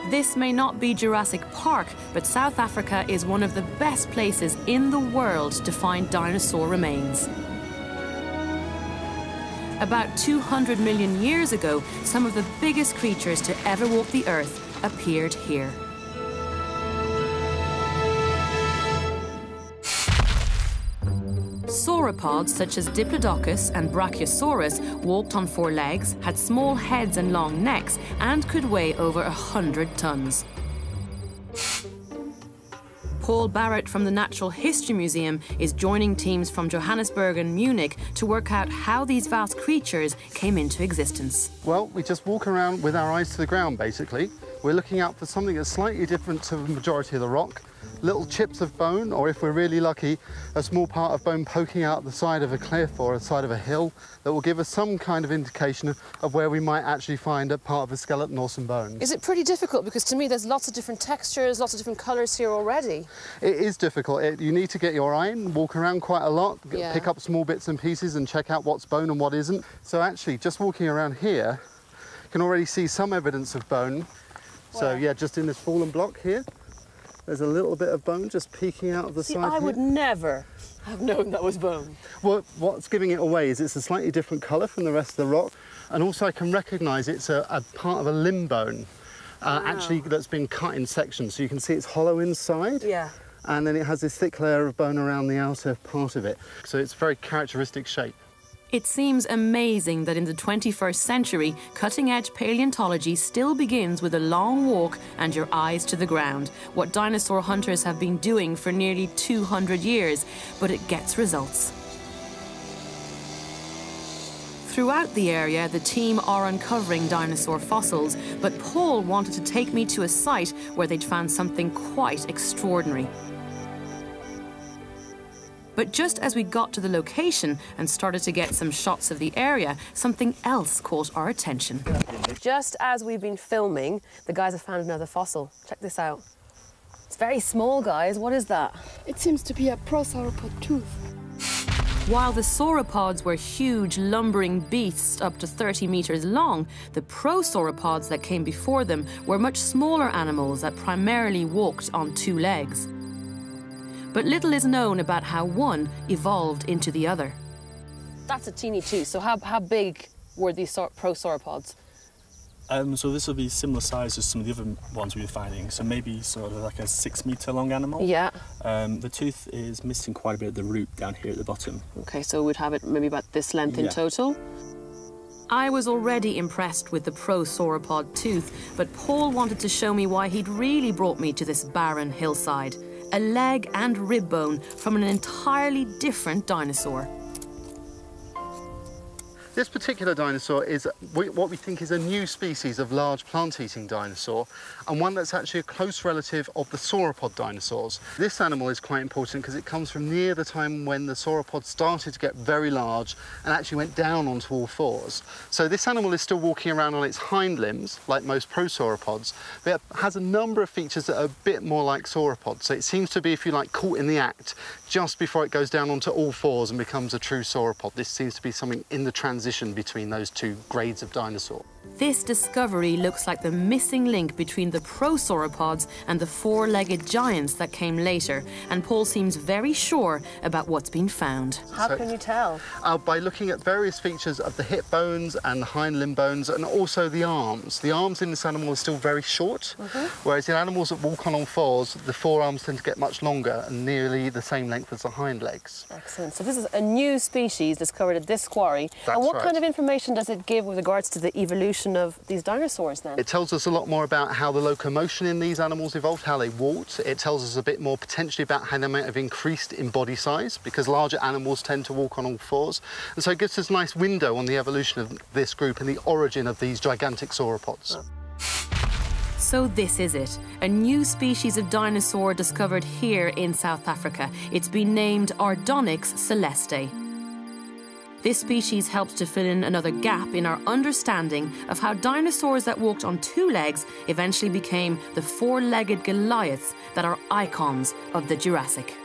This may not be Jurassic Park, but South Africa is one of the best places in the world to find dinosaur remains. About 200 million years ago, some of the biggest creatures to ever walk the Earth appeared here. Sauropods such as Diplodocus and Brachiosaurus walked on 4 legs, had small heads and long necks, and could weigh over 100 tons. Paul Barrett from the Natural History Museum is joining teams from Johannesburg and Munich to work out how these vast creatures came into existence. Well, we just walk around with our eyes to the ground, basically. We're looking out for something that's slightly different to the majority of the rock. Little chips of bone, or if we're really lucky, a small part of bone poking out the side of a cliff or the side of a hill that will give us some kind of indication of where we might actually find a part of a skeleton or some bones. Is it pretty difficult? Because to me there's lots of different textures, lots of different colours here already. It is difficult. You need to get your eye in, walk around quite a lot, pick up small bits and pieces and check out what's bone and what isn't. So actually, just walking around here, you can already see some evidence of bone. Where? So yeah, just in this fallen block here. There's a little bit of bone just peeking out of the side I would never have known that was bone. Well, what's giving it away is it's a slightly different colour from the rest of the rock. And also I can recognise it's a part of a limb bone, actually, that's been cut in sections. So you can see it's hollow inside. Yeah. And then it has this thick layer of bone around the outer part of it. So it's a very characteristic shape. It seems amazing that in the 21st century, cutting-edge paleontology still begins with a long walk and your eyes to the ground, what dinosaur hunters have been doing for nearly 200 years, but it gets results. Throughout the area, the team are uncovering dinosaur fossils, but Paul wanted to take me to a site where they'd found something quite extraordinary. But just as we got to the location and started to get some shots of the area, something else caught our attention. Just as we've been filming, the guys have found another fossil. Check this out. It's very small, guys. What is that? It seems to be a prosauropod tooth. While the sauropods were huge, lumbering beasts up to 30 meters long, the prosauropods that came before them were much smaller animals that primarily walked on 2 legs. But little is known about how one evolved into the other. That's a teeny tooth. So how big were these prosauropods? So this will be similar size as some of the other ones we were finding. So maybe sort of like a 6-meter long animal. Yeah. The tooth is missing quite a bit of the root down here at the bottom. OK, so we'd have it maybe about this length in total. I was already impressed with the prosauropod tooth, but Paul wanted to show me why he'd really brought me to this barren hillside. A leg and rib bone from an entirely different dinosaur. This particular dinosaur is what we think is a new species of large plant-eating dinosaur, and one that's actually a close relative of the sauropod dinosaurs. This animal is quite important because it comes from near the time when the sauropods started to get very large and actually went down onto all 4s. So this animal is still walking around on its hind limbs, like most prosauropods, but it has a number of features that are a bit more like sauropods. So it seems to be, if you like, caught in the act just before it goes down onto all 4s and becomes a true sauropod. This seems to be something in the transition between those 2 grades of dinosaur. This discovery looks like the missing link between the prosauropods and the 4-legged giants that came later, and Paul seems very sure about what's been found. How can you tell? By looking at various features of the hip bones and the hind limb bones, and also the arms. The arms in this animal are still very short, whereas in animals that walk on all 4s, the forearms tend to get much longer and nearly the same length as the hind legs. Excellent. So this is a new species discovered at this quarry. That's and what right. kind of information does it give with regards to the evolution of these dinosaurs then? It tells us a lot more about how the locomotion in these animals evolved, how they walked. It tells us a bit more potentially about how they might have increased in body size, because larger animals tend to walk on all 4s. And so it gives us a nice window on the evolution of this group and the origin of these gigantic sauropods. So this is it, a new species of dinosaur discovered here in South Africa. It's been named Ardonyx celeste. This species helps to fill in another gap in our understanding of how dinosaurs that walked on 2 legs eventually became the 4-legged Goliaths that are icons of the Jurassic.